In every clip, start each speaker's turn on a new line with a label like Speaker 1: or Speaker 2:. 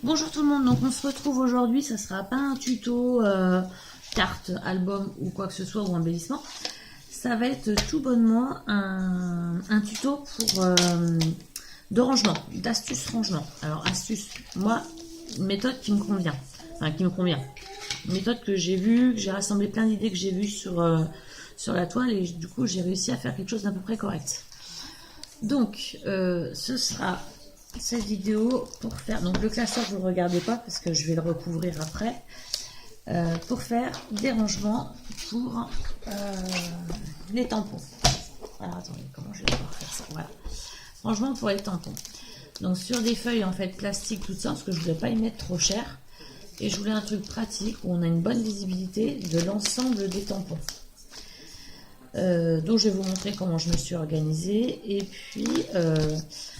Speaker 1: Bonjour tout le monde, donc on se retrouve aujourd'hui, ça sera pas un tuto carte, album ou quoi que ce soit ou embellissement, ça va être tout bonnement un tuto pour de rangement, d'astuces rangement. Alors astuce, moi, une méthode qui me convient, une méthode que j'ai vue, que j'ai rassemblé plein d'idées que j'ai vues sur la toile et du coup j'ai réussi à faire quelque chose d'à peu près correct. Donc ce sera cette vidéo pour faire, donc le classeur vous ne le regardez pas parce que je vais le recouvrir après, pour faire des rangements pour les tampons. Alors attendez, comment je vais pouvoir faire ça? Voilà, rangement pour les tampons. Donc sur des feuilles en fait plastique tout ça, parce que je voulais pas y mettre trop cher et je voulais un truc pratique où on a une bonne visibilité de l'ensemble des tampons. Donc je vais vous montrer comment je me suis organisée et puis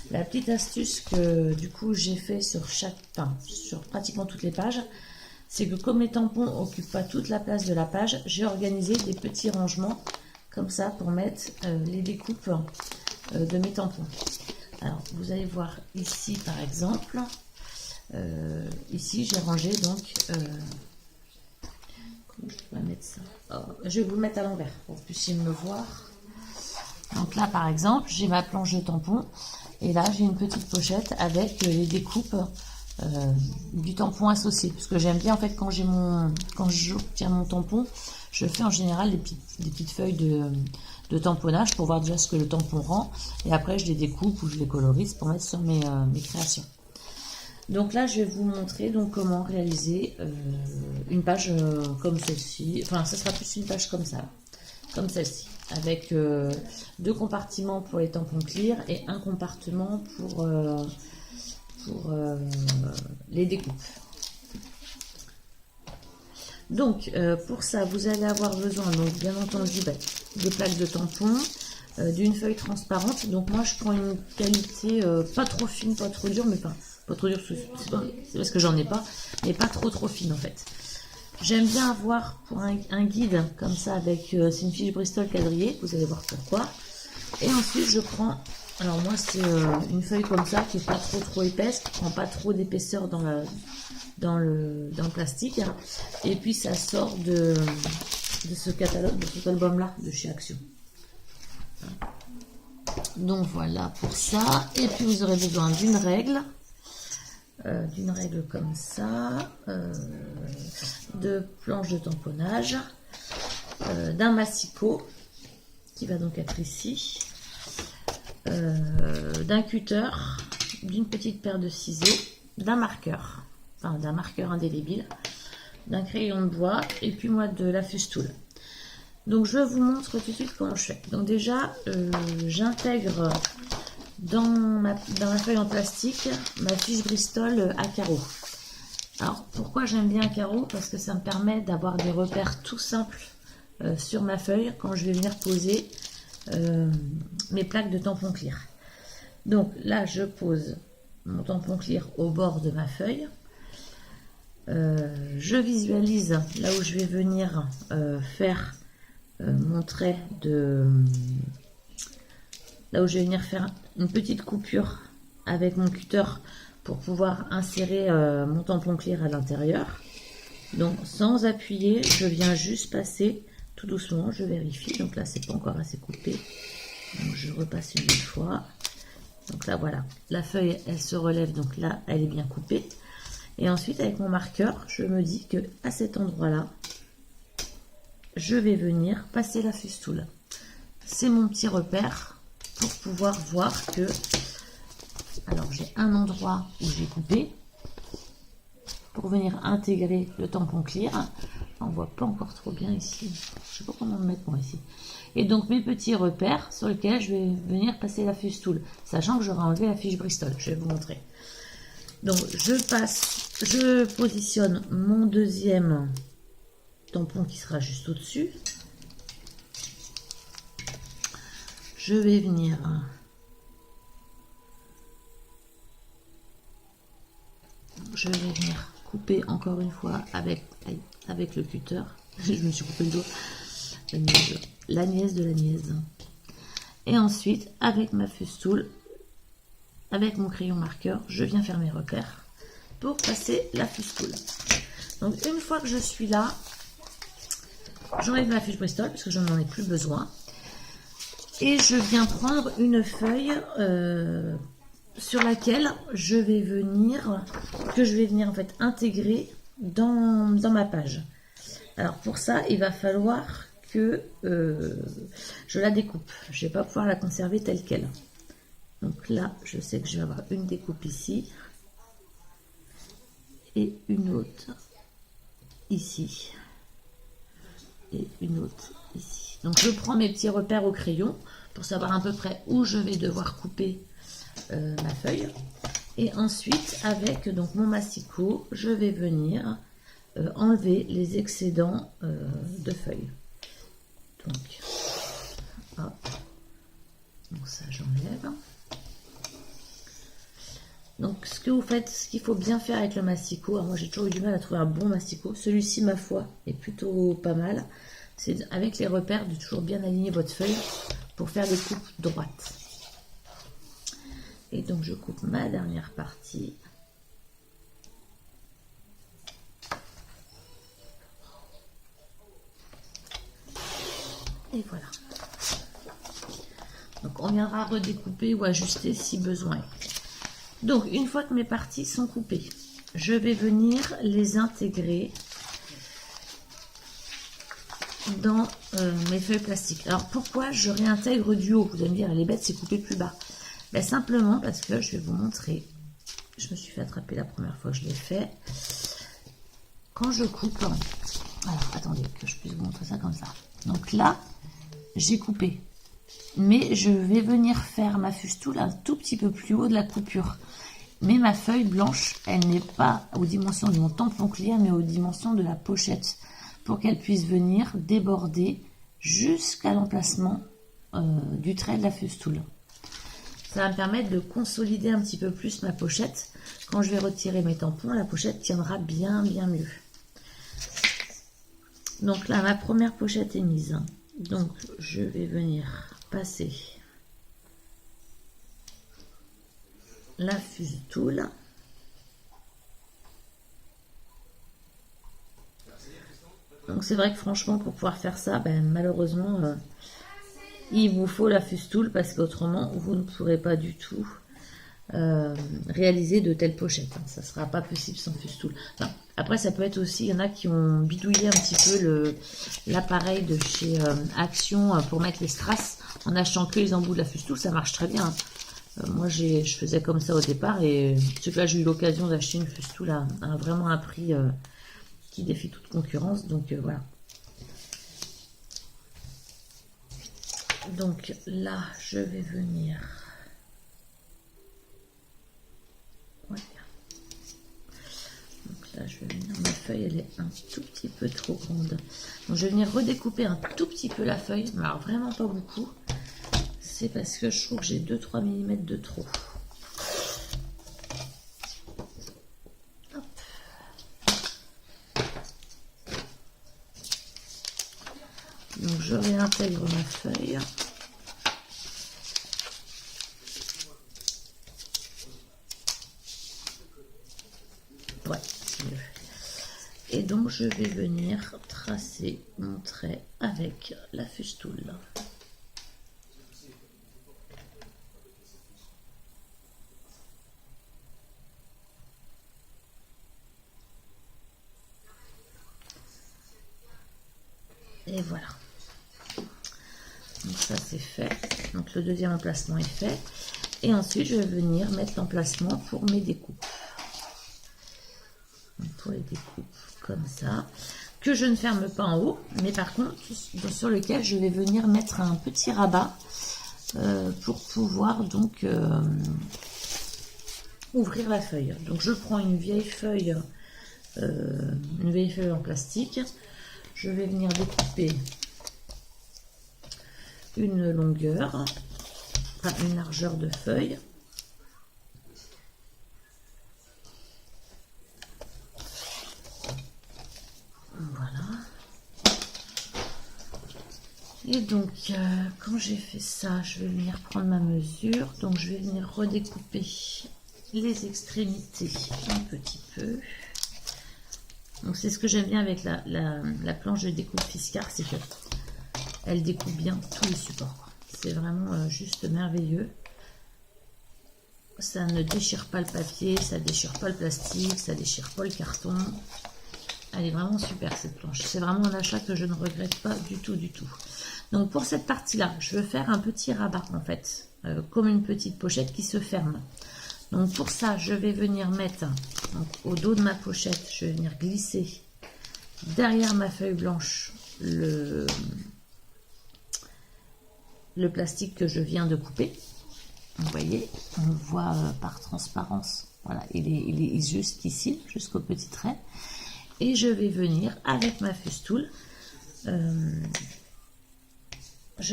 Speaker 1: la petite astuce que du coup j'ai fait sur sur pratiquement toutes les pages, c'est que comme les tampons occupent pas toute la place de la page, j'ai organisé des petits rangements comme ça pour mettre les découpes de mes tampons. Alors vous allez voir ici par exemple, ici j'ai rangé donc je vais mettre ça. Oh, je vais vous le mettre à l'envers pour que vous puissiez me voir. Donc là par exemple j'ai ma planche de tampons et là j'ai une petite pochette avec les découpes du tampon associé, parce que j'aime bien en fait quand j'obtiens mon tampon, je fais en général des petites feuilles de tamponnage pour voir déjà ce que le tampon rend et après je les découpe ou je les colorise pour mettre sur mes créations. Donc là, je vais vous montrer donc comment réaliser une page comme celle-ci. Enfin, ce sera plus une page comme ça, comme celle-ci, avec deux compartiments pour les tampons clear et un compartiment pour les découpes. Donc, pour ça, vous allez avoir besoin, donc bien entendu, de plaques de tampons, d'une feuille transparente. Donc moi, je prends une qualité pas trop fine, pas trop dure, mais pas trop dur, c'est parce que j'en ai pas, mais pas trop fine en fait. J'aime bien avoir pour un guide comme ça avec, c'est une fiche Bristol quadrillée, vous allez voir pourquoi. Et ensuite je prends, alors moi c'est une feuille comme ça qui est pas trop épaisse, qui prend pas trop d'épaisseur dans le plastique, hein. Et puis ça sort de ce catalogue, de cet album là de chez Action. Donc voilà pour ça. Et puis vous aurez besoin d'une règle comme ça, de planches de tamponnage, d'un massicot qui va donc être ici, d'un cutter, d'une petite paire de ciseaux, d'un marqueur, indélébile, d'un crayon de bois et puis moi de la Fustool. Donc je vous montre tout de suite comment je fais. Donc déjà j'intègre dans la feuille en plastique ma fiche Bristol à carreaux. Alors pourquoi j'aime bien carreaux? Parce que ça me permet d'avoir des repères tout simples sur ma feuille quand je vais venir poser mes plaques de tampon clear. Donc là je pose mon tampon clear au bord de ma feuille. Je visualise là où je vais venir faire mon trait là où je vais venir faire une petite coupure avec mon cutter pour pouvoir insérer mon tampon clear à l'intérieur. Donc sans appuyer, je viens juste passer tout doucement, je vérifie. Donc là c'est pas encore assez coupé, donc je repasse une autre fois. Donc là voilà, la feuille elle se relève, donc là elle est bien coupée. Et ensuite avec mon marqueur, je me dis que à cet endroit là, je vais venir passer la Fustool. C'est mon petit repère pour pouvoir voir que, alors j'ai un endroit où j'ai coupé pour venir intégrer le tampon clear. On voit pas encore trop bien ici, je sais pas comment me mettre moi ici. Et donc mes petits repères sur lesquels je vais venir passer la Fustool, sachant que j'aurai enlevé la fiche Bristol. Je vais vous montrer. Donc je positionne mon deuxième tampon qui sera juste au-dessus. Je vais venir couper encore une fois avec le cutter. Je me suis coupé le doigt. La nièce de la nièce. Et ensuite, avec ma Fustool, avec mon crayon marqueur, je viens faire mes repères. pour passer la fustoule. Donc une fois que je suis là, j'enlève ma fiche Bristol parce que je n'en ai plus besoin. Et je viens prendre une feuille sur laquelle je vais venir en fait intégrer dans ma page. Alors pour ça, il va falloir que je la découpe. Je ne vais pas pouvoir la conserver telle qu'elle. Donc là, je sais que je vais avoir une découpe ici et une autre ici et une autre ici. Donc je prends mes petits repères au crayon pour savoir à peu près où je vais devoir couper ma feuille. Et ensuite, avec donc mon massicot, je vais venir enlever les excédents de feuilles. Donc, hop. Donc ça, j'enlève. Donc ce que vous faites, ce qu'il faut bien faire avec le massicot, alors moi j'ai toujours eu du mal à trouver un bon massicot, celui-ci ma foi est plutôt pas mal, c'est avec les repères de toujours bien aligner votre feuille pour faire des coupes droites. Et donc je coupe ma dernière partie. Et voilà. Donc on viendra redécouper ou ajuster si besoin. Donc une fois que mes parties sont coupées, je vais venir les intégrer dans mes feuilles plastiques. Alors pourquoi je réintègre du haut? Vous allez me dire, elle est bête, c'est coupé plus bas. Ben, simplement parce que je vais vous montrer. Je me suis fait attraper la première fois que je l'ai fait. Quand je coupe, alors attendez que je puisse vous montrer ça comme ça. Donc là, j'ai coupé. Mais je vais venir faire ma fustoule un tout petit peu plus haut de la coupure. Mais ma feuille blanche, elle n'est pas aux dimensions de mon tampon clear, mais aux dimensions de la pochette, pour qu'elle puisse venir déborder jusqu'à l'emplacement du trait de la fustoule. Ça va me permettre de consolider un petit peu plus ma pochette. Quand je vais retirer mes tampons, la pochette tiendra bien mieux. Donc là, ma première pochette est mise. Donc je vais venir passer la fustoule. Donc c'est vrai que franchement pour pouvoir faire ça, ben, malheureusement il vous faut la fustoule parce qu'autrement vous ne pourrez pas du tout réaliser de telles pochettes. Ça ne sera pas possible sans fustoule. Enfin, après ça peut être aussi, il y en a qui ont bidouillé un petit peu l'appareil de chez Action pour mettre les strass en achetant que les embouts de la fustoule, ça marche très bien. Moi je faisais comme ça au départ et ce que là j'ai eu l'occasion d'acheter une fustoule à vraiment un prix qui défie toute concurrence, donc voilà. Donc là je vais venir, voilà. Donc là je vais venir, ma feuille elle est un tout petit peu trop grande, donc je vais venir redécouper un tout petit peu la feuille, mais alors vraiment pas beaucoup. C'est parce que je trouve que j'ai 2-3 mm de trop. Hop. Donc je réintègre ma feuille. Ouais, c'est mieux. Et donc je vais venir tracer mon trait avec la fustoule. Et voilà. Donc ça c'est fait. Donc le deuxième emplacement est fait. Et ensuite je vais venir mettre l'emplacement pour mes découpes. Donc pour les découpes comme ça. Que je ne ferme pas en haut. Mais par contre sur lequel je vais venir mettre un petit rabat. Pour pouvoir donc ouvrir la feuille. Donc je prends une vieille feuille en plastique. Je vais venir découper une longueur, enfin une largeur de feuille. Voilà. Et donc, quand j'ai fait ça, je vais venir prendre ma mesure. Donc, je vais venir redécouper les extrémités un petit peu. Donc c'est ce que j'aime bien avec la planche de découpe Fiskars, c'est que elle découpe bien tous les supports. C'est vraiment juste merveilleux. Ça ne déchire pas le papier, ça ne déchire pas le plastique, ça ne déchire pas le carton. Elle est vraiment super cette planche. C'est vraiment un achat que je ne regrette pas du tout, du tout. Donc pour cette partie-là, je veux faire un petit rabat en fait, comme une petite pochette qui se ferme. Donc pour ça, je vais venir mettre donc, au dos de ma pochette, je vais venir glisser derrière ma feuille blanche le plastique que je viens de couper. Vous voyez, on le voit par transparence. Voilà, il est juste ici, jusqu'au petit trait. Et je vais venir avec ma festoule, je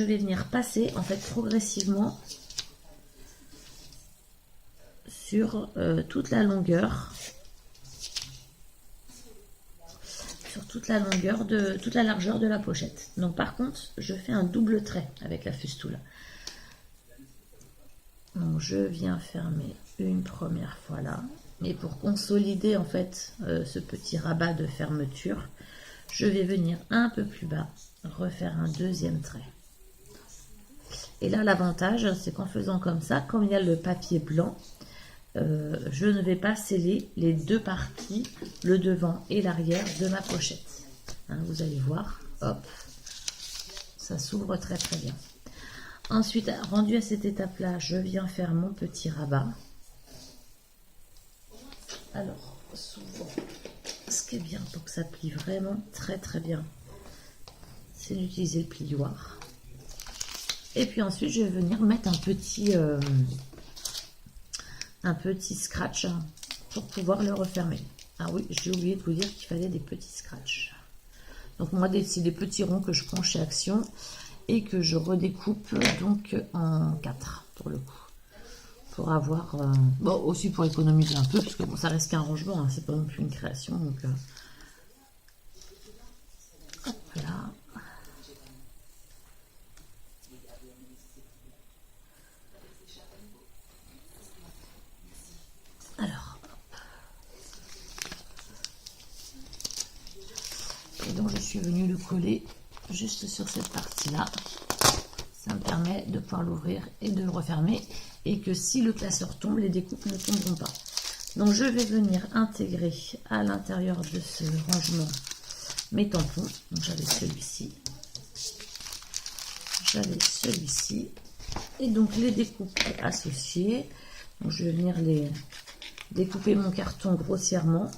Speaker 1: vais venir passer en fait progressivement sur toute la longueur, toute la largeur de la pochette. Donc par contre, je fais un double trait avec la festoule. Donc je viens fermer une première fois là. Et pour consolider en fait ce petit rabat de fermeture, je vais venir un peu plus bas, refaire un deuxième trait. Et là l'avantage, c'est qu'en faisant comme ça, comme il y a le papier blanc, je ne vais pas sceller les deux parties, le devant et l'arrière de ma pochette. Hein, vous allez voir, hop, ça s'ouvre très très bien. Ensuite, rendu à cette étape-là, je viens faire mon petit rabat. Alors, souvent, ce qui est bien pour que ça plie vraiment très très bien, c'est d'utiliser le plioir. Et puis ensuite, je vais venir mettre un petit scratch pour pouvoir le refermer. Ah oui, j'ai oublié de vous dire qu'il fallait des petits scratchs. Donc moi, c'est des petits ronds que je prends chez Action et que je redécoupe donc en 4 pour le coup. Pour avoir, bon, aussi pour économiser un peu, parce que bon, ça reste qu'un rangement, hein, c'est pas non plus une création. Donc, hop là. Alors, et donc je suis venue le coller juste sur cette partie-là. Ça me permet de pouvoir l'ouvrir et de le refermer, et que si le classeur tombe, les découpes ne tomberont pas. Donc je vais venir intégrer à l'intérieur de ce rangement mes tampons. Donc j'avais celui-ci, et donc les découpes associées. Donc je vais venir découper mon carton grossièrement.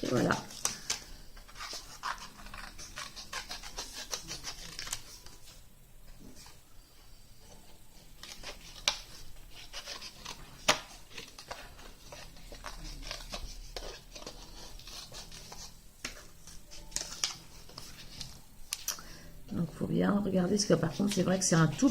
Speaker 1: Et voilà. Donc il faut bien regarder, parce que par contre c'est vrai que c'est un tout